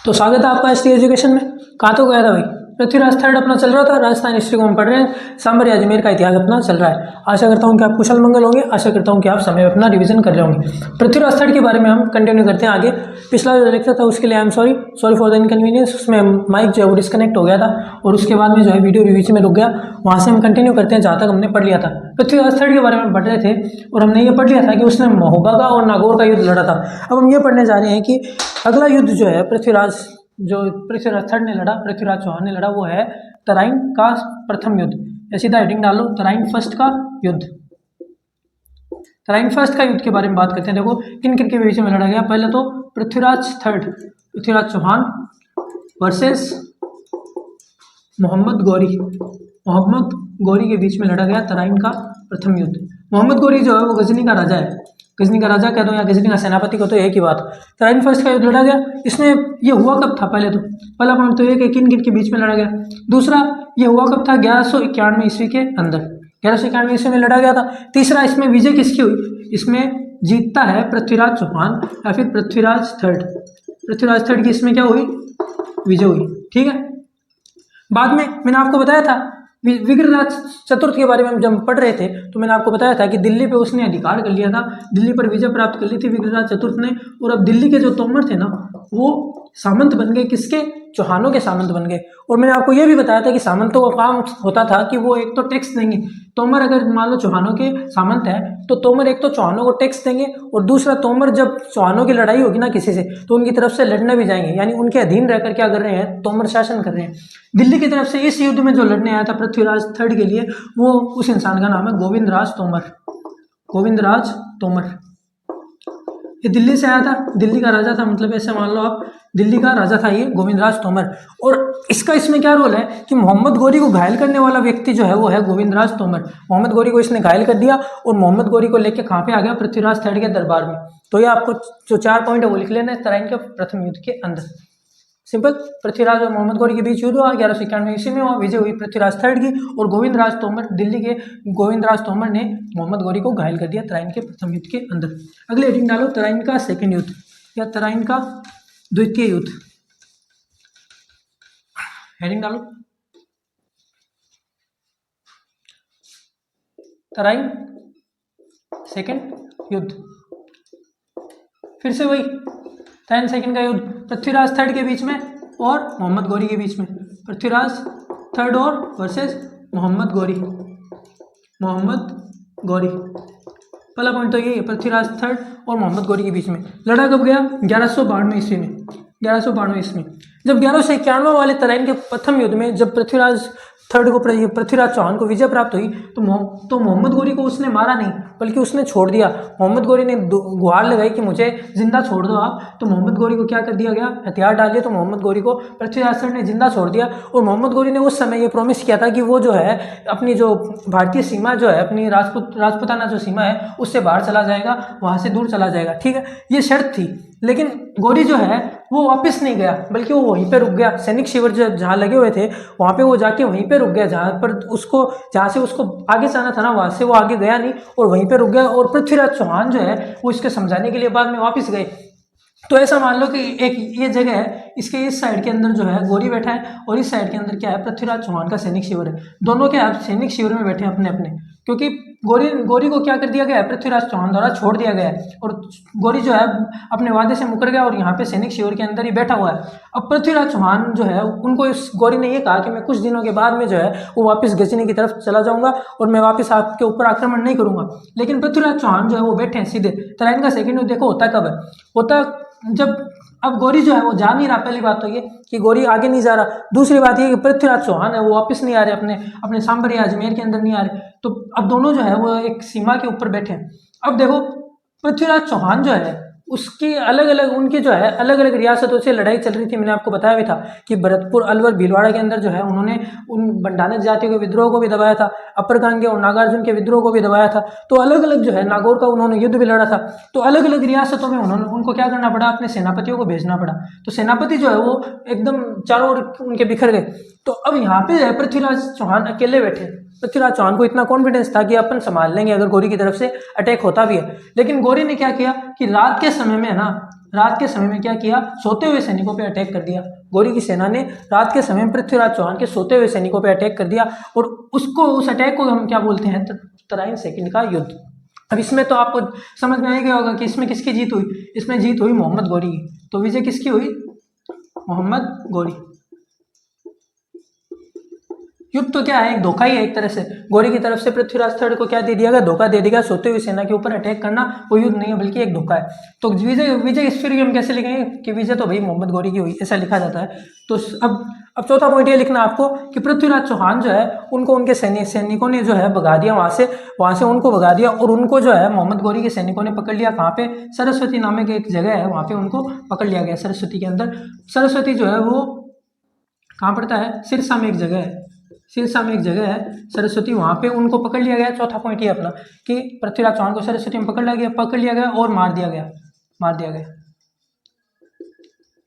तो स्वागत है आपका एसटी एजुकेशन में। कहाँ तो गया था भाई? पृथ्वीराज थर्ड अपना चल रहा था, राजस्थान हिस्ट्री को हम पढ़ रहे हैं, सांबर अजमेर का इतिहास अपना चल रहा है। आशा करता हूँ कि आप कुशल मंगल होंगे, आशा करता हूँ कि आप समय अपना रिवीजन कर रहे होंगे। पृथ्वीराज थर्ड के बारे में हम कंटिन्यू करते हैं आगे। पिछला जो लेक्चर था उसके लिए I am sorry for the inconvenience, उसमें माइक जो है वो डिस्कनेक्ट हो गया था और उसके बाद में जो है वीडियो भी बीच में रुक गया। वहाँ से हम कंटिन्यू करते हैं जहाँ तक हमने पढ़ लिया था। पृथ्वीराज थर्ड के बारे में पढ़ रहे थे और हमने ये पढ़ लिया था कि उसने महोबा और नागौर का युद्ध लड़ा था। अब हम ये पढ़ने जा रहे हैं कि अगला युद्ध जो है पृथ्वीराज थर्ड ने लड़ा, पृथ्वीराज चौहान ने लड़ा, वो है तराइन का प्रथम युद्ध। या सीधा हेडिंग डालो तराइन फर्स्ट का युद्ध। तराइन फर्स्ट का युद्ध के बारे में बात करते हैं। देखो किन किन के बीच में लड़ा गया। पहले तो पृथ्वीराज थर्ड, पृथ्वीराज चौहान वर्सेस मोहम्मद गौरी के बीच में लड़ा गया तराइन का प्रथम युद्ध। मोहम्मद गौरी जो है वो गजनी का राजा है, गजनी का राजा कह दो या गजनी का सेनापति को, तो एक ही बात। तराइन फर्स्ट का युद्ध लड़ा गया। इसमें ये हुआ कब था? पहले तो पहला पॉइंट तो ये कि किन किन के बीच में लड़ा गया। दूसरा ये हुआ कब था? 1191 ईस्वी के अंदर, 1191 ईस्वी में लड़ा गया था। तीसरा इसमें विजय किसकी हुई? इसमें जीतता है पृथ्वीराज चौहान या फिर पृथ्वीराज थर्ड। पृथ्वीराज थर्ड की इसमें क्या हुई? विजय हुई। ठीक है। बाद में मैंने आपको बताया था विग्रहराज चतुर्थ के बारे में हम जब पढ़ रहे थे तो मैंने आपको बताया था कि दिल्ली पे उसने अधिकार कर लिया था, दिल्ली पर विजय प्राप्त कर ली थी विग्रहराज चतुर्थ ने। और अब दिल्ली के जो तोमर थे ना वो सामंत बन गए। किसके? चौहानों के सामंत बन गए। और मैंने आपको ये भी बताया था कि सामंतों का काम होता था कि वो एक तो टैक्स देंगे। तोमर अगर मान लो चौहानों के सामंत है तो तोमर एक तो चौहानों को टैक्स देंगे और दूसरा तोमर जब चौहानों की लड़ाई होगी ना किसी से तो उनकी तरफ से लड़ने भी जाएंगे, यानी उनके अधीन रहकर क्या कर रहे हैं? तोमर शासन कर रहे हैं। दिल्ली की तरफ से इस युद्ध में जो लड़ने आया था पृथ्वीराज थर्ड के लिए वो उस इंसान का नाम है गोविंदराज तोमर। गोविंदराज तोमर ये दिल्ली से आया था, दिल्ली का राजा था, मतलब ऐसे मान लो आप दिल्ली का राजा था ये गोविंदराज तोमर। और इसमें क्या रोल है कि मोहम्मद गौरी को घायल करने वाला व्यक्ति जो है वो है गोविंदराज तोमर। मोहम्मद गौरी को इसने घायल कर दिया और मोहम्मद गौरी को लेकर कहाँ पे आ गया? पृथ्वीराज थर्ड के दरबार में। तो ये आपको जो 4 पॉइंट है वो लिख लेना है तराइन के प्रथम युद्ध के अंदर। सिंपल। पृथ्वीराज और मोहम्मद गौरी के बीच युद्ध हुआ 1191 ईस्वी में, वहाँ विजय हुई पृथ्वीराज थर्ड की और गोविंदराज तोमर, दिल्ली के गोविंदराज तोमर ने मोहम्मद गौरी को घायल कर दिया तराइन के प्रथम युद्ध के अंदर। अगले हेडिंग डालो तराइन का सेकंड युद्ध या तराइन का द्वितीय युद्ध। हेडिंग डालो तराइन सेकंड युद्ध। फिर से वही तराइन सेकंड का युद्ध पृथ्वीराज थर्ड के बीच में और मोहम्मद गौरी के बीच में। पृथ्वीराज थर्ड और वर्सेस मोहम्मद गौरी। पहला पॉइंट तो ये है पृथ्वीराज थर्ड और मोहम्मद गौरी के बीच में। लड़ा कब गया? 1192 ईस्वी में। 1192 ईस्वी जब 1191 वाले तराइन के प्रथम युद्ध में जब पृथ्वीराज थर्ड को पृथ्वीराज चौहान को विजय प्राप्त हुई तो मोहम्मद गौरी को उसने मारा नहीं बल्कि उसने छोड़ दिया। मोहम्मद गौरी ने गुहार लगाई कि मुझे जिंदा छोड़ दो आप, तो मोहम्मद गौरी को क्या कर दिया गया? हथियार डाल दिए। तो मोहम्मद गौरी को पृथ्वीराज थर्ड ने जिंदा छोड़ दिया और मोहम्मद गौरी ने उस समय ये प्रॉमिस किया था कि वो जो है अपनी जो भारतीय सीमा जो है, अपनी राजपुताना जो सीमा है उससे बाहर चला जाएगा, वहाँ से दूर चला जाएगा। ठीक है, ये शर्त थी। लेकिन गौरी जो है वो वापस नहीं गया बल्कि वो वहीं पे रुक गया। सैनिक शिविर जो जहाँ लगे हुए थे वहाँ पे वो जाके वहीं पे रुक गया, जहाँ से उसको आगे जाना था ना वहाँ से वो आगे गया नहीं और वहीं पे रुक गया। और पृथ्वीराज चौहान जो है वो इसके समझाने के लिए बाद में वापस गए। तो ऐसा मान लो कि एक ये जगह है, इसके इस साइड के अंदर जो है गौरी बैठा है और इस साइड के अंदर क्या है? पृथ्वीराज चौहान का सैनिक शिविर है। दोनों क्या है? सैनिक शिविर में बैठे हैं अपने अपने, क्योंकि गौरी को क्या कर दिया गया है? पृथ्वीराज चौहान द्वारा छोड़ दिया गया है और गौरी जो है अपने वादे से मुकर गया और यहाँ पे सैनिक शिविर के अंदर ही बैठा हुआ है। अब पृथ्वीराज चौहान जो है उनको इस गौरी ने ये कहा कि मैं कुछ दिनों के बाद में जो है वो वापस गजनी की तरफ चला जाऊंगा और मैं वापस आपके ऊपर आक्रमण नहीं करूंगा। लेकिन पृथ्वीराज चौहान जो है वो बैठे हैं सीधे। तराइन का सेकंड युद्ध देखो होता कब है? होता जब अब गौरी जो है वो जा नहीं रहा। पहली बात तो ये कि गौरी आगे नहीं जा रहा। दूसरी बात ये कि पृथ्वीराज चौहान है वो वापस नहीं आ रहे, अपने सांबर या अजमेर के अंदर नहीं आ रहे। तो अब दोनों जो है वो एक सीमा के ऊपर बैठे हैं। अब देखो पृथ्वीराज चौहान जो है उसकी अलग अलग उनकी जो है अलग अलग रियासतों से लड़ाई चल रही थी। मैंने आपको बताया भी था कि भरतपुर, अलवर, भीलवाड़ा के अंदर जो है उन्होंने उन बंडानक जातियों के विद्रोह को भी दबाया था, अपर कांगे और नागार्जुन के विद्रोह को भी दबाया था। तो अलग अलग जो है नागौर का उन्होंने युद्ध भी लड़ा था। तो अलग अलग रियासतों में उनको क्या करना पड़ा? अपने सेनापतियों को भेजना पड़ा। तो सेनापति जो है वो एकदम चारों ओर उनके बिखर गए। तो अब यहाँ पे जो है पृथ्वीराज चौहान अकेले बैठे। पृथ्वीराज चौहान को इतना कॉन्फिडेंस था कि अपन संभाल लेंगे अगर गौरी की तरफ से अटैक होता भी है। लेकिन गौरी ने क्या किया कि रात के समय में ना रात के समय में क्या किया, सोते हुए सैनिकों पे अटैक कर दिया। गौरी की सेना ने रात के समय में पृथ्वीराज चौहान के सोते हुए सैनिकों पे अटैक कर दिया और उस अटैक को हम क्या बोलते हैं, तराइन सेकंड का युद्ध। अब इसमें तो आपको समझ में आ गया होगा कि इसमें किसकी जीत हुई, इसमें जीत हुई मोहम्मद गौरी की। तो विजय किसकी हुई, मोहम्मद गौरी। युद्ध तो क्या है, एक धोखा ही है एक तरह से। गौरी की तरफ से पृथ्वीराज थर्ड को क्या दे दिया गया, धोखा दे दिया, सोते हुए सेना के ऊपर अटैक करना वो युद्ध नहीं है बल्कि एक धोखा है। तो विजय विजय इस फिर हम कैसे लिखेंगे कि विजय तो भाई मोहम्मद गौरी की हुई, ऐसा लिखा जाता है। तो अब चौथा पॉइंट ये लिखना आपको कि पृथ्वीराज चौहान जो है उनको उनके सैनिकों ने जो है भगा दिया, वहां से उनको भगा दिया और उनको जो है मोहम्मद गौरी के सैनिकों ने पकड़ लिया। कहाँ पे, सरस्वती नामक एक जगह है, वहां पे उनको पकड़ लिया गया। सरस्वती के अंदर, सरस्वती जो है वो कहाँ पड़ता है, सिरसा में एक जगह है, सिरसा में एक जगह है सरस्वती, वहां पे उनको पकड़ लिया गया। चौथा पॉइंट ये अपना कि पृथ्वीराज चौहान को सरस्वती में पकड़ लिया गया और मार दिया गया।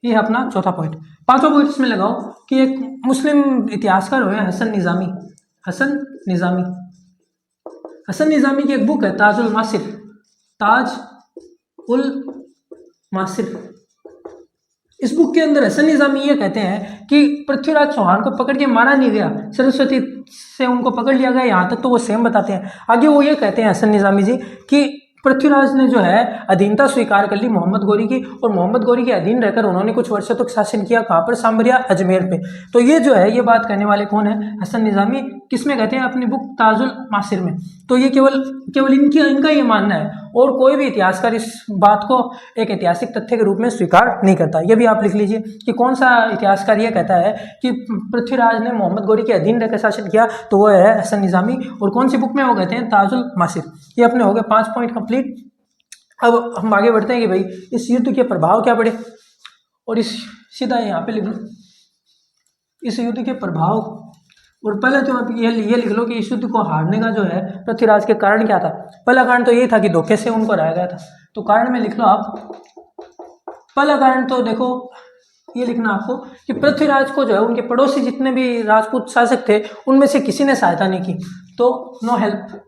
ये है अपना चौथा पॉइंट। पांचवा पॉइंट इसमें लगाओ कि एक मुस्लिम इतिहासकार हुए हसन निजामी की एक बुक है ताज उल मासिर। इस बुक के अंदर हसन निजामी ये कहते हैं कि पृथ्वीराज चौहान को पकड़ के मारा नहीं गया, सरस्वती से उनको पकड़ लिया गया। यहाँ तक तो वो सेम बताते हैं। आगे वो ये कहते हैं हसन निजामी जी कि पृथ्वीराज ने जो है अधीनता स्वीकार कर ली मोहम्मद गौरी की और मोहम्मद गौरी के अधीन रहकर उन्होंने कुछ वर्षों तक शासन किया। कहाँ पर, सांबरिया अजमेर पे। तो ये जो है ये बात कहने वाले कौन है, हसन निजामी। किसमें कहते हैं, अपनी बुक ताजुल मासिर में। तो ये केवल इनका ये मानना है और कोई भी इतिहासकार इस बात को एक ऐतिहासिक तथ्य के रूप में स्वीकार नहीं करता। ये भी आप लिख लीजिए कि कौन सा इतिहासकार ये कहता है कि पृथ्वीराज ने मोहम्मद गौरी के अधीन रहकर शासन किया, तो वो है हसन निजामी। और कौन सी बुक में वो कहते हैं, ताजुल मासिर। ये अपने हो गए 5 पॉइंट कंप्लीट। अब हम आगे बढ़ते हैं कि भाई इस युद्ध के प्रभाव क्या पड़े, और इस सीधा यहाँ पे लिख लो इस युद्ध के प्रभाव। और पहले तो आप ये लिख लो कि इस युद्ध को हारने का जो है पृथ्वीराज के कारण क्या था। पहला कारण तो ये था कि धोखे से उनको हराया गया था। तो कारण में लिख लो आप, पहला कारण तो देखो ये लिखना आपको कि पृथ्वीराज को जो है उनके पड़ोसी जितने भी राजपूत शासक थे उनमें से किसी ने सहायता नहीं की, तो नो हेल्प।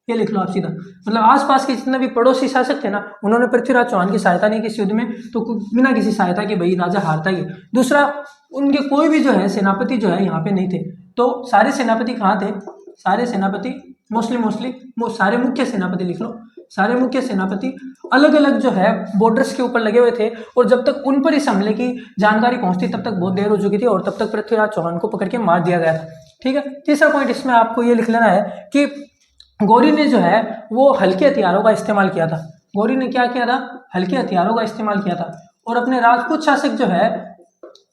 ये लिख लो आप सीधा, मतलब आसपास के जितने भी पड़ोसी शासक थे ना, उन्होंने पृथ्वीराज चौहान की सहायता नहीं की इस युद्ध में, तो बिना किसी सहायता के भाई राजा हारता ही है। दूसरा, उनके कोई भी जो है सेनापति जो है यहाँ पे नहीं थे। तो सारे सेनापति कहाँ थे, सारे सेनापति मोस्टली सारे मुख्य सेनापति लिख लो, सारे मुख्य सेनापति अलग अलग जो है बॉर्डर्स के ऊपर लगे हुए थे। और जब तक उन पर इस हमले की जानकारी पहुंचती तब तक बहुत देर हो चुकी थी और तब तक पृथ्वीराज चौहान को पकड़ के मार दिया गया था। ठीक है। तीसरा पॉइंट इसमें आपको ये लिख लेना है कि गौरी ने जो है वो हल्के हथियारों का इस्तेमाल किया था। गौरी ने क्या किया था, हल्के हथियारों का इस्तेमाल किया था। और अपने राजपूत शासक जो है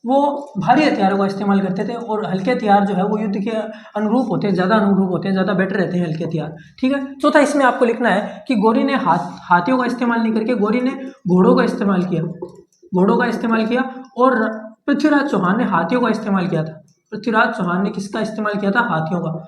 वो भारी हथियारों का इस्तेमाल करते थे और हल्के हथियार जो है वो युद्ध के अनुरूप होते हैं, ज़्यादा बेटर रहते हैं हल्के हथियार। ठीक है। चौथा इसमें आपको लिखना है कि गौरी ने हाथियों का इस्तेमाल नहीं करके गौरी ने घोड़ों का इस्तेमाल किया, और पृथ्वीराज चौहान ने हाथियों का इस्तेमाल किया था। पृथ्वीराज चौहान ने किसका इस्तेमाल किया था, हाथियों का।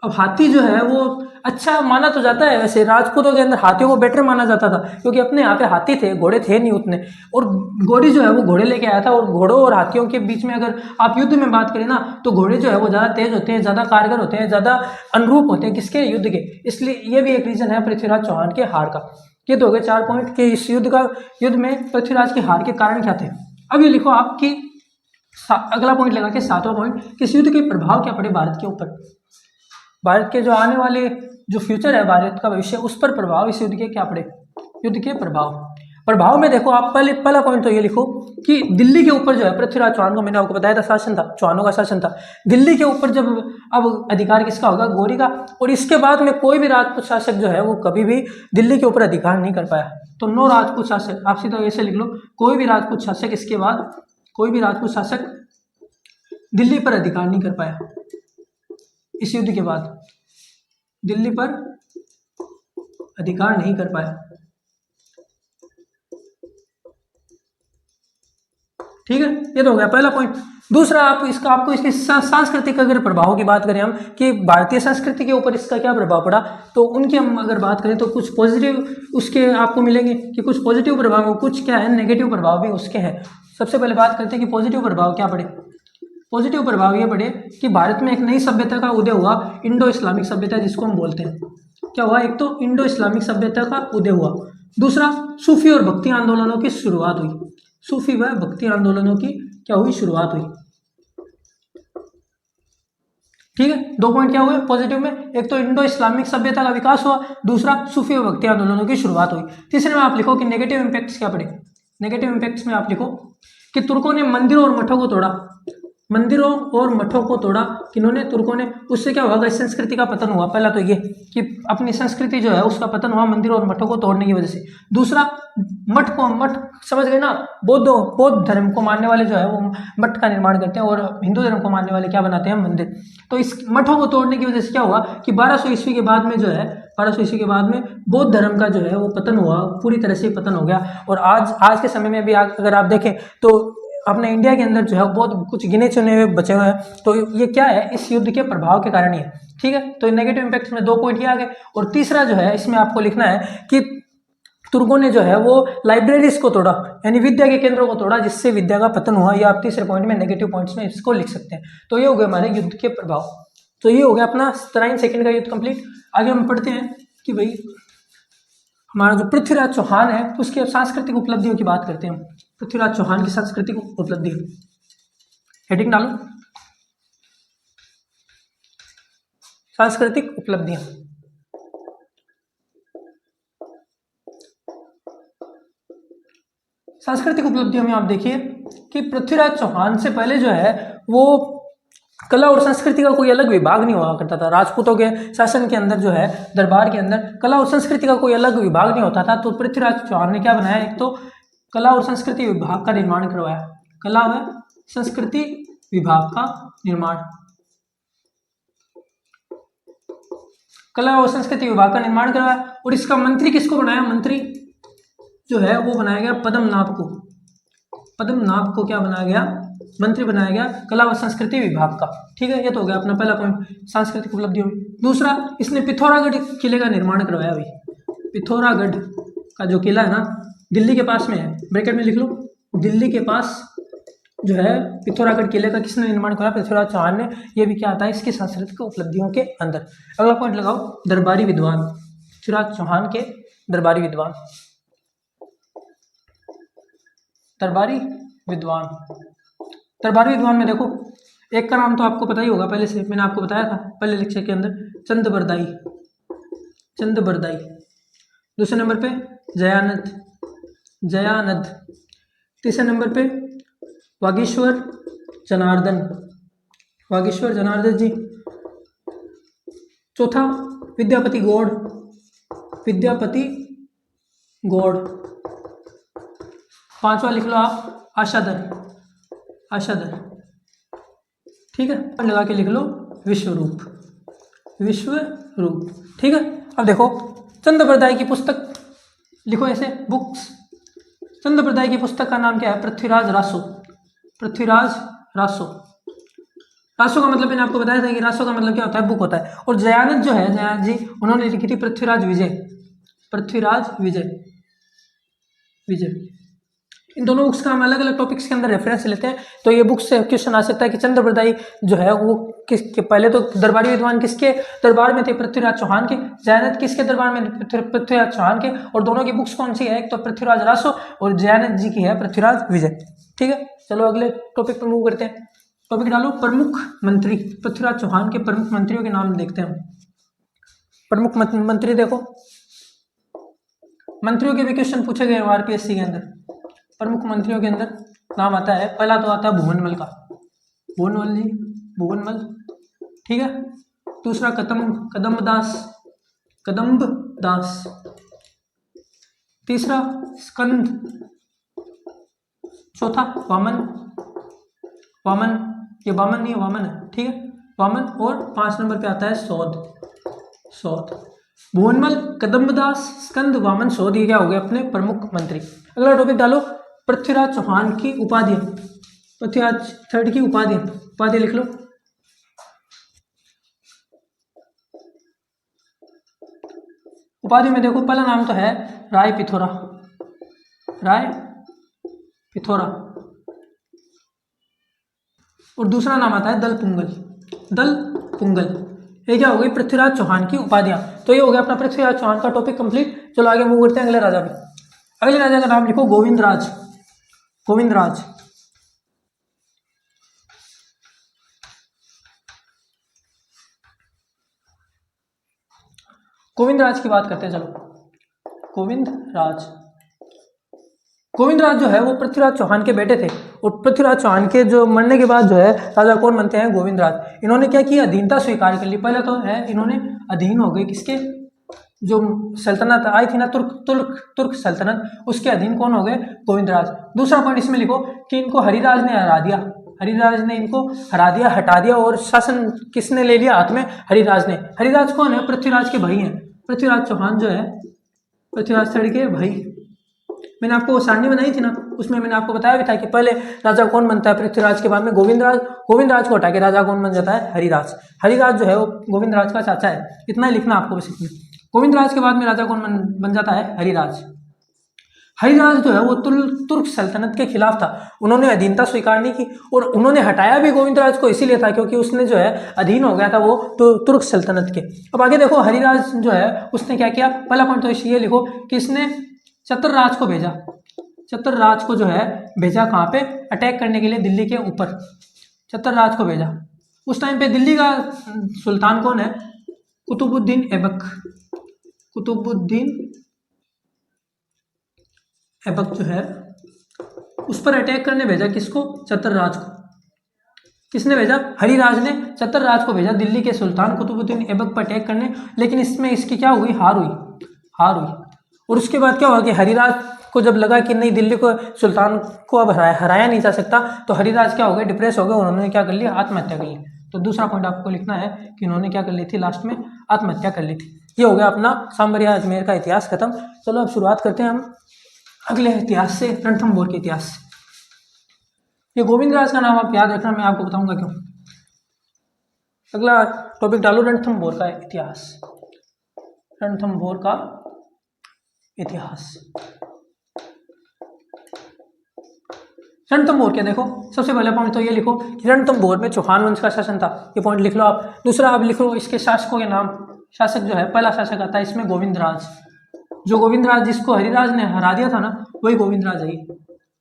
अब हाथी जो है वो अच्छा माना तो जाता है, वैसे राजपूतों के अंदर हाथियों को बेटर माना जाता था क्योंकि अपने यहाँ पे हाथी थे, घोड़े थे नहीं उतने। और गौरी जो है वो घोड़े लेके आया था। और घोड़ों और हाथियों के बीच में अगर आप युद्ध में बात करें ना, तो घोड़े जो है वो ज़्यादा तेज होते हैं, ज़्यादा कारगर होते हैं, ज़्यादा अनुरूप होते हैं किसके, युद्ध के। इसलिए ये भी एक रीज़न है पृथ्वीराज चौहान के हार का। ये तो हो गए 4 पॉइंट कि इस युद्ध में पृथ्वीराज के हार के कारण क्या थे। अब ये लिखो आपकी अगला पॉइंट लगा के 7वां पॉइंट कि इस युद्ध के प्रभाव क्या पड़े भारत के ऊपर। भारत के जो आने वाले जो फ्यूचर है, भारत का भविष्य, उस पर प्रभाव इस युद्ध के क्या पड़े, युद्ध के प्रभाव में देखो आप पहला पॉइंट तो ये लिखो कि दिल्ली के ऊपर जो है पृथ्वीराज चौहान को, मैंने आपको बताया था शासन था, चौहानों का शासन था। दिल्ली के ऊपर जब अब अधिकार किसका होगा, गौरी का। और इसके बाद में कोई भी राजपूत शासक जो है वो कभी भी दिल्ली के ऊपर अधिकार नहीं कर पाया। तो नो राजपूत शासक, आप सीधा ऐसे लिख लो, कोई भी राजपूत शासक इसके बाद, कोई भी राजपूत शासक दिल्ली पर अधिकार नहीं कर पाया। इस युद्ध के बाद दिल्ली पर अधिकार नहीं कर पाया। ठीक है, ये तो हो गया पहला पॉइंट। दूसरा, आपको इसके सांस्कृतिक अगर प्रभाव की बात करें हम कि भारतीय संस्कृति के ऊपर इसका क्या प्रभाव पड़ा, तो उनकी हम अगर बात करें तो कुछ पॉजिटिव उसके आपको मिलेंगे कि कुछ पॉजिटिव प्रभाव, कुछ क्या है नेगेटिव प्रभाव भी उसके हैं। सबसे पहले बात करते हैं कि पॉजिटिव प्रभाव क्या पड़े। पॉजिटिव प्रभाव ये पड़े कि भारत में एक नई सभ्यता का उदय हुआ, इंडो इस्लामिक सभ्यता जिसको हम बोलते हैं। क्या हुआ, एक तो इंडो इस्लामिक सभ्यता का उदय हुआ। दूसरा, सूफी और भक्ति आंदोलनों की शुरुआत हुई। सूफी व भक्ति आंदोलनों की क्या हुई, शुरुआत हुई। ठीक है, 2 पॉइंट क्या हुए पॉजिटिव में, एक तो इंडो इस्लामिक सभ्यता का विकास हुआ, दूसरा सूफी व भक्ति आंदोलनों की शुरुआत हुई। तीसरे में आप लिखो कि नेगेटिव इंपैक्ट्स क्या पड़े। नेगेटिव इंपैक्ट्स में आप लिखो कि तुर्कों ने मंदिरों और मठों को तोड़ा। मंदिरों और मठों को तोड़ा किन्होंने, तुर्कों ने। उससे क्या हुआ, संस्कृति का पतन हुआ। पहला तो ये कि अपनी संस्कृति जो है उसका पतन हुआ मंदिरों और मठों को तोड़ने की वजह से। दूसरा, मठ समझ गए ना, बौद्ध धर्म को मानने वाले जो है वो मठ का निर्माण करते हैं, और हिंदू धर्म को मानने वाले क्या बनाते हैं, मंदिर। तो इस मठों को तोड़ने की वजह से क्या हुआ कि 1200 ईस्वी के बाद में जो है, 1200 ईस्वी के बाद में बौद्ध धर्म का जो है वो पतन हुआ, पूरी तरह से पतन हो गया। और आज के समय में भी अगर आप देखें तो अपने इंडिया के अंदर जो है बहुत कुछ गिने चुने हुए बचे हुए हैं। तो ये क्या है, इस युद्ध के प्रभाव के कारण ही है। ठीक है, तो नेगेटिव इंपैक्ट में 2 पॉइंट ये आ गए। और तीसरा जो है इसमें आपको लिखना है कि तुर्कों ने जो है वो लाइब्रेरीज को तोड़ा, यानी विद्या के केंद्रों को तोड़ा, जिससे विद्या का पतन हुआ। ये आप तीसरे पॉइंट में नेगेटिव पॉइंट्स में इसको लिख सकते हैं। तो ये हो गया हमारे युद्ध के प्रभाव। तो ये हो गया अपना तराइन सेकंड का युद्ध कंप्लीट। आगे हम पढ़ते हैं कि भाई हमारा जो पृथ्वीराज चौहान है उसके सांस्कृतिक उपलब्धियों की बात करते हैं। पृथ्वीराज चौहान की सांस्कृतिक उपलब्धि, हेडिंग डालो, सांस्कृतिक उपलब्धियां। सांस्कृतिक उपलब्धियों में आप देखिए कि पृथ्वीराज चौहान से पहले जो है वो कला और संस्कृति का कोई अलग विभाग नहीं हुआ करता था। राजपूतों के शासन के अंदर जो है, दरबार के अंदर कला और संस्कृति का कोई अलग विभाग नहीं होता था। तो पृथ्वीराज चौहान ने क्या बनाया, एक तो कला और संस्कृति विभाग का निर्माण करवाया। कला व संस्कृति विभाग का निर्माण, कला और संस्कृति विभाग का निर्माण करवाया। और इसका मंत्री किसको बनाया, मंत्री जो है वो बनाया गया पद्मनाभ को। पद्मनाभ को क्या बनाया गया, मंत्री बनाया गया कला व संस्कृति विभाग का। ठीक है, ये तो हो गया अपना पहला पॉइंट सांस्कृतिक उपलब्धियों में। दूसरा, इसने पिथौरागढ़ किले का निर्माण करवाया। भाई पिथौरागढ़ का जो किला है ना, दिल्ली के पास में है, ब्रैकेट में लिख लो, दिल्ली के पास जो है पिथौरागढ़ किले का किसने निर्माण करा, पृथ्वीराज चौहान ने। ये भी क्या आता है इसकी सांस्कृतिक उपलब्धियों के अंदर। अगला पॉइंट लगाओ, दरबारी विद्वान, पृथ्वीराज चौहान के दरबारी विद्वान। दरबारी विद्वान, दरबारी विद्वान में देखो एक का नाम तो आपको पता ही होगा, पहले से मैंने आपको बताया था पहले लेक्चर के अंदर, चंदबरदाई, चंदबरदाई। दूसरे नंबर पे जयानंद, जयानंद। तीसरे नंबर पे वागीश्वर जनार्दन, वागीश्वर जनार्दन जी। चौथा विद्यापति गौड़, विद्यापति गौड़। पांचवा लिख लो आप आशाधर, आशाधर। ठीक है, लगा के लिख लो विश्वरूप, विश्वरूप। ठीक है, अब देखो चंदबरदाई की पुस्तक लिखो ऐसे, बुक्स। चंदबरदाई की पुस्तक का नाम क्या है, पृथ्वीराज रासो, पृथ्वीराज रासो। रासो का मतलब मैंने आपको बताया था कि रासो का मतलब क्या होता है, बुक होता है। और जयानंद जो है, जयानंद जी, उन्होंने लिखी थी पृथ्वीराज विजय, पृथ्वीराज विजय, विजय। इन दोनों बुक्स का हम अलग अलग टॉपिक्स के अंदर रेफरेंस लेते हैं। तो ये बुक्स से क्वेश्चन आ सकता है कि चंद्रबरदाई जो है वो किसके, पहले तो दरबारी विद्वान किसके दरबार में थे, पृथ्वीराज चौहान के। जयानंद किसके दरबार में, पृथ्वीराज चौहान के। और दोनों की बुक्स कौन सी है, एक तो पृथ्वीराज रासो और जयानंद जी की है पृथ्वीराज विजय। ठीक है, चलो अगले टॉपिक पर मूव करते हैं। टॉपिक डालो प्रमुख मंत्री, पृथ्वीराज चौहान के प्रमुख मंत्रियों के नाम देखते हैं। प्रमुख मंत्री देखो, मंत्रियों के भी क्वेश्चन पूछे गए आरपीएससी के अंदर। प्रमुख मंत्रियों के अंदर नाम आता है, पहला तो आता है भुवनमल का, भुवनमल जी, भुवनमल। ठीक है, दूसरा कदम्बदास, कदम्बदास। तीसरा स्कंद, चौथा वामन, वामन। ये वामन नहीं है, वामन है। ठीक है, वामन। और 5 नंबर पे आता है सौद, सौद। भुवनमल, कदम्बदास, स्कंद, वामन, सौद, ये क्या हो गए अपने प्रमुख मंत्री। अगला टॉपिक डालो पृथ्वीराज चौहान की उपाधियां, पृथ्वीराज थर्ड की उपाधियां, उपाधि लिख लो। उपाधि में देखो पहला नाम तो है राय पिथौरा, राय पिथौरा। और दूसरा नाम आता है दल पुंगल, दल पुंगल। ये क्या हो गई पृथ्वीराज चौहान की उपाधियां। तो ये हो गया अपना पृथ्वीराज चौहान का टॉपिक कंप्लीट। चलो आगे मूव करते हैं अगले राजा पे। अगले राजा का नाम लिखो गोविंदराज। गोविंदराज। गोविंदराज की बात करते हैं, चलो। गोविंदराज। गोविंदराज जो है वो पृथ्वीराज चौहान के बेटे थे, और पृथ्वीराज चौहान के जो मरने के बाद जो है राजा कौन बनते हैं? गोविंदराज। इन्होंने क्या किया? अधीनता स्वीकार कर ली। पहले तो है इन्होंने अधीन हो गए किसके? जो सल्तनत आई थी ना, तुर्क सल्तनत, उसके अधीन कौन हो गए? गोविंदराज। दूसरा पॉइंट इसमें लिखो कि इनको हरिराज ने हरा दिया। हरिराज ने इनको हरा दिया, हटा दिया, और शासन किसने ले लिया हाथ में? हरिराज ने। हरिराज कौन है? पृथ्वीराज के भाई हैं। पृथ्वीराज चौहान जो है पृथ्वीराज थर्ड के भाई। मैंने आपको सारणी बनाई थी ना, उसमें मैंने आपको बताया भी था कि पहले राजा कौन बनता है पृथ्वीराज के बाद में? गोविंदराज। गोविंदराज को हटा के राजा कौन बन जाता है? हरिराज। हरिराज जो है वो गोविंदराज का चाचा है। इतना ही लिखना आपको बस इसमें। गोविंदराज के बाद में राजा कौन बन जाता है? हरिराज। हरिराज जो है वो तुर्क सल्तनत के खिलाफ था। उन्होंने अधीनता स्वीकार नहीं की, और उन्होंने हटाया भी गोविंदराज को इसीलिए था क्योंकि उसने जो है अधीन हो गया था वो तुर्क सल्तनत के। अब आगे देखो, हरिराज जो है उसने क्या किया? पहला पॉइंट तो ये लिखो कि इसने चतुरराज को भेजा। चतुरराज को जो है भेजा कहाँ पे? अटैक करने के लिए दिल्ली के ऊपर। चतुरराज को भेजा। उस टाइम पे दिल्ली का सुल्तान कौन है? कुतुबुद्दीन ऐबक। कुतुबुद्दीन ऐबक जो है उस पर अटैक करने भेजा। किसको? चतुरराज को। किसने भेजा? हरिराज ने चतुरराज को भेजा दिल्ली के सुल्तान कुतुबुद्दीन ऐबक पर अटैक करने। लेकिन इसमें इसकी क्या हुई? हार हुई। हार हुई। और उसके बाद क्या हुआ कि हरिराज को जब लगा कि नहीं, दिल्ली को सुल्तान को अब हराया नहीं जा सकता, तो हरिराज क्या हो गए? डिप्रेस हो गए। उन्होंने क्या कर लिया? आत्महत्या कर ली। तो दूसरा पॉइंट आपको लिखना है कि उन्होंने क्या कर ली थी? लास्ट में आत्महत्या कर ली थी। ये हो गया अपना सांभर या अजमेर का इतिहास खत्म। चलो अब शुरुआत करते हैं हम अगले इतिहास से, रणथंभौर के इतिहास से। ये गोविंदराज का नाम आप याद रखना, मैं आपको बताऊंगा क्यों। अगला टॉपिक डालो, रणथंभौर का इतिहास। रणथंभौर का इतिहास। रणथंभौर के देखो, सबसे पहले पॉइंट तो ये लिखो कि रणथंभौर में चौहान वंश का शासन था। ये पॉइंट लिख लो आप। दूसरा आप लिख लो इसके शासकों के नाम। शासक जो है, पहला शासक आता है इसमें गोविंदराज। जो गोविंदराज जिसको हरिराज ने हरा दिया था ना, वही गोविंदराज है,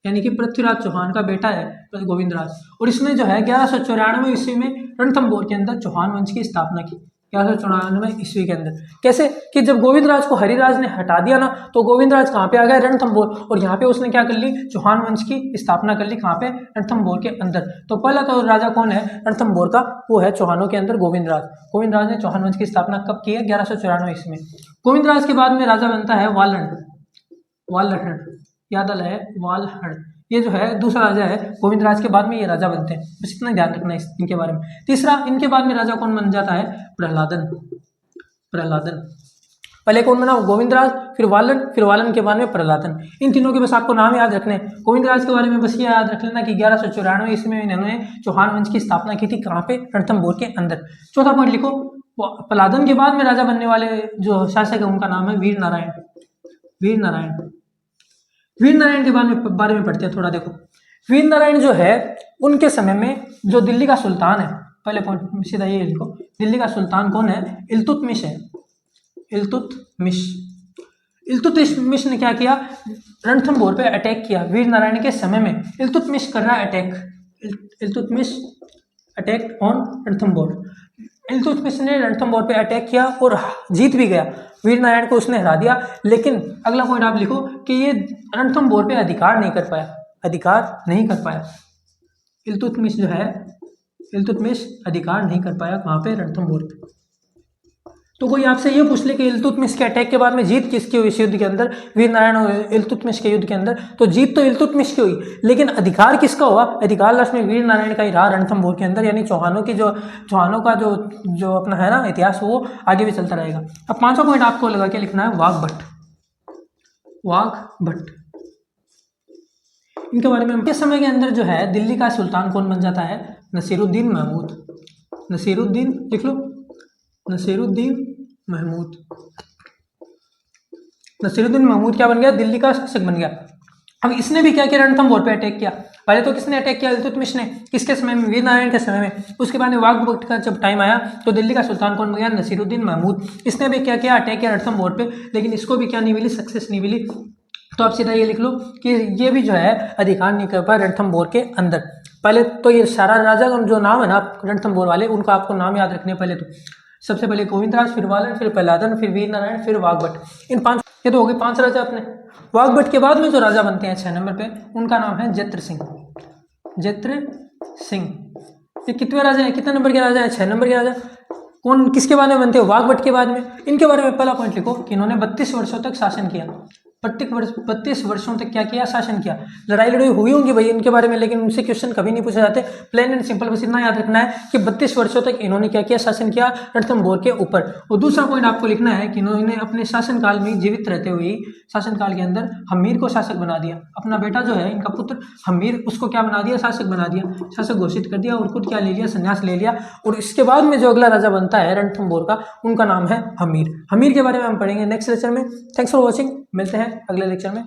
यानी कि पृथ्वीराज चौहान का बेटा है गोविंदराज। और इसने जो है 1194 ईस्वी में रणथंभौर के अंदर चौहान वंश की स्थापना की। 1194 ईस्वी के अंदर। कैसे कि जब गोविंदराज को हरिराज ने हटा दिया ना, तो गोविंदराज कहाँ पे आ गया? रणथंभौर। और यहाँ पे उसने क्या कर ली? चौहान वंश की स्थापना कर ली। कहाँ पे? रणथंभौर के अंदर। तो पहला तो राजा कौन है रणथंभौर का? वो है चौहानों के अंदर गोविंदराज। गोविंदराज ने चौहान वंश की स्थापना कब की है? 1194 ईस्वी में। गोविंदराज के बाद में राजा बनता है वालहड़। वालहड़ याद आया है? वालहड़ ये जो है दूसरा राजा है। गोविंदराज के बाद में ये राजा बनते हैं, बस इतना ध्यान रखना इनके बारे में। तीसरा, इनके बाद में राजा कौन बन जाता है? प्रहलादन। प्रहलादन। पहले कौन बना? गोविंदराज, फिर वालन, फिर वालन के बाद में प्रहलादन। इन तीनों के बस आपको नाम याद रखने। गोविंदराज के बारे में बस ये याद रख लेना कि 1194 ईस्वी में इन्होंने चौहान वंश की स्थापना की थी। कहाँ पे? रणथंभौर के अंदर। चौथा पॉइंट लिखो, प्रहलादन के बाद में राजा बनने वाले जो शासक है उनका नाम है वीर नारायण। वीर नारायण। वीर नारायण के बारे में पढ़ते हैं थोड़ा। देखो, वीर नारायण जो है उनके समय में जो दिल्ली का सुल्तान है, पहले पॉइंट सीधा ये लिखो, दिल्ली का सुल्तान कौन है? इल्तुतमिश है। इल्तुतमिश। इल्तुतमिश ने क्या किया? रणथंभौर पे अटैक किया वीर नारायण के समय में। इल्तुतमिश कर रहा है attack. Iltutmish attack on Ranthambore. Iltutmish ने रणथंभौर पे अटैक किया और जीत भी गया। वीर नारायण को उसने हरा दिया। लेकिन अगला पॉइंट आप लिखो कि ये रणथंभौर पे अधिकार नहीं कर पाया। अधिकार नहीं कर पाया। इल्तुतमिश जो है, इल्तुतमिश अधिकार नहीं कर पाया। कहाँ पे? रणथंभौर पे। तो कोई आपसे ये पूछ ले कि इल्तुतमिश के अटैक के बाद में जीत किसकी हुई इस युद्ध के अंदर? वीर नारायण और इल्तुतमिश के युद्ध के अंदर। तो जीत तो इल्तुतमिश की हुई, लेकिन अधिकार किसका हुआ? अधिकार लास्ट में वीर नारायण का ही रहा रणथंभौर के अंदर। यानी चौहानों का जो अपना है ना इतिहास, वो आगे भी चलता रहेगा। अब पांचवा पॉइंट आपको लगा के लिखना है वाघभट्ट। वाघभट्ट इनके बारे में। इस समय के अंदर जो है दिल्ली का सुल्तान कौन बन जाता है? नसीरुद्दीन महमूद। नसीरुद्दीन लिख लो, नसीरुद्दीन महमूद। नसीरुद्दीन महमूद क्या बन गया? दिल्ली का शासक बन गया। अब इसने भी क्या किया? रणथंभौर पे अटैक किया। पहले तो किसने अटैक किया? इल्तुतमिश ने। किसके समय में? वीर नारायण के समय में। उसके बाद में वाघभट्ट का जब टाइम आया तो दिल्ली का सुल्तान कौन बन गया? नसीरुद्दीन महमूद। इसने भी क्या किया? अटैक किया रणथंभौर पे, लेकिन इसको भी क्या नहीं मिली? सक्सेस नहीं मिली। तो आप सीधा ये लिख लो कि ये भी जो है अधिकार नहीं कर पाए रणथंभौर के अंदर। पहले तो ये सारा राजा जो नाम है ना रणथंभौर वाले, उनका आपको नाम याद रखने पहले तो। सबसे पहले गोविंदराज, फिर वालन, फिर प्रहलादन, फिर वीर नारायण, फिर वाघभट। इन 5, ये तो हो गए 5 राजा अपने। वाघभट के बाद में जो राजा बनते हैं 6 नंबर पे, उनका नाम है जत्र सिंह। जत्र सिंह ये कितने राजा हैं, कितने नंबर के राजा हैं? 6 नंबर के राजा। कौन किसके बाद में बनते हो? वाघभट के बाद में। इनके बारे में पहला पॉइंट लिखो कि इन्होंने 32 वर्षों तक शासन किया। 32 वर्षों तक क्या किया? शासन किया। लड़ाई लड़ाई हुई होंगी भाई इनके बारे में, लेकिन उनसे क्वेश्चन कभी नहीं पूछे जाते। प्लेन एंड सिंपल, बस इतना याद रखना है कि 32 वर्षों तक इन्होंने क्या किया? शासन किया रणथंभौर के ऊपर। और दूसरा पॉइंट आपको लिखना है कि इन्होंने अपने शासनकाल में जीवित रहते हुए ही शासनकाल के अंदर हमीर को शासक बना दिया। अपना बेटा जो है इनका पुत्र हमीर, उसको क्या बना दिया? शासक बना दिया, शासक घोषित कर दिया, और खुद क्या ले लिया? संन्यास ले लिया। और इसके बाद में जो अगला राजा बनता है रणथंभौर का, उनका नाम है हमीर। हमीर के बारे में हम पढ़ेंगे नेक्स्ट लेक्चर में। थैंक्स फॉर वॉचिंग, मिलते हैं अगले लेक्चर में।